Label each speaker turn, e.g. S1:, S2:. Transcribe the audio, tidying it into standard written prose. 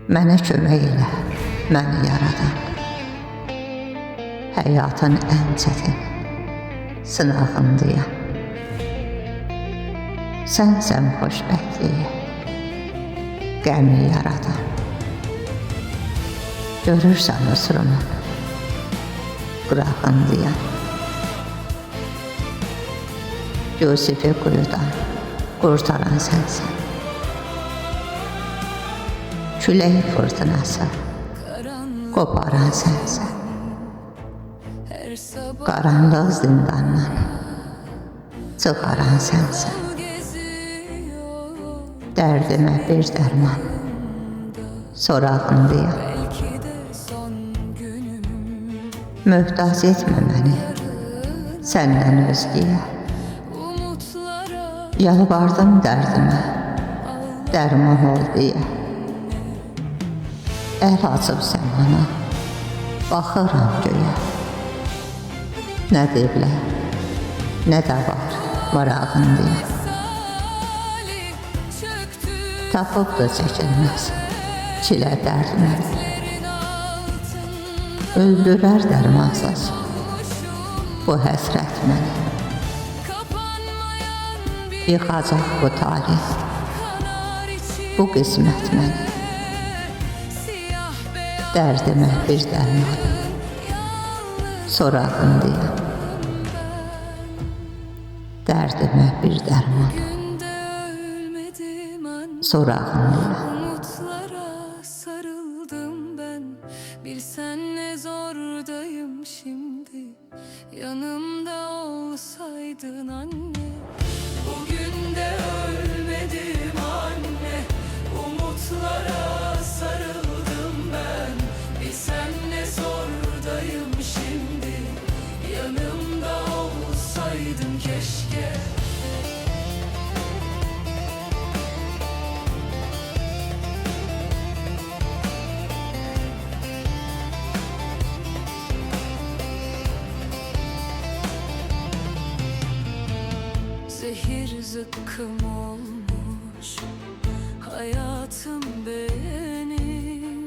S1: Mənə kömək elə, məni yaradan. Həyatın ən çətin sınağındayam. Sənsən xoşbəxtliyi, qəmi yaradan. Görürsən usurumu, qırağındayam. Yusifi quyudan qurtaran sənsən. Külək fırtınası qoparan sənsən. Qaranlıq zindandan çıxaran sənsən. Dərdimə bir dərman sorağındayam. Möhtac etmə məni səndən özgəyə. Yalvardım dərdimə dərman ol deyə. Əl açıb sən bana baxıram göyə. Nə deyiblər, nə də var marağındayam. Tapıb da çəkilməz çilə dərdimə. Öldürər dərmansız bu həsrət məni. Yıxacaq bu talih, bu qismət məni. Dərdimə bir dərman sorağındayam. Dərdimə bir dərman sorağındayam.
S2: Umutlara sarıldım ben, bilsen ne zordayım şimdi. Yanımda olsaydın anne, bugün de ölmedim anne. Umutlara sarıldım ben, bilsen ne zordayım şimdi. Yanımda olsaydın keşke. Zehir zıkkım olmuş hayatım benim.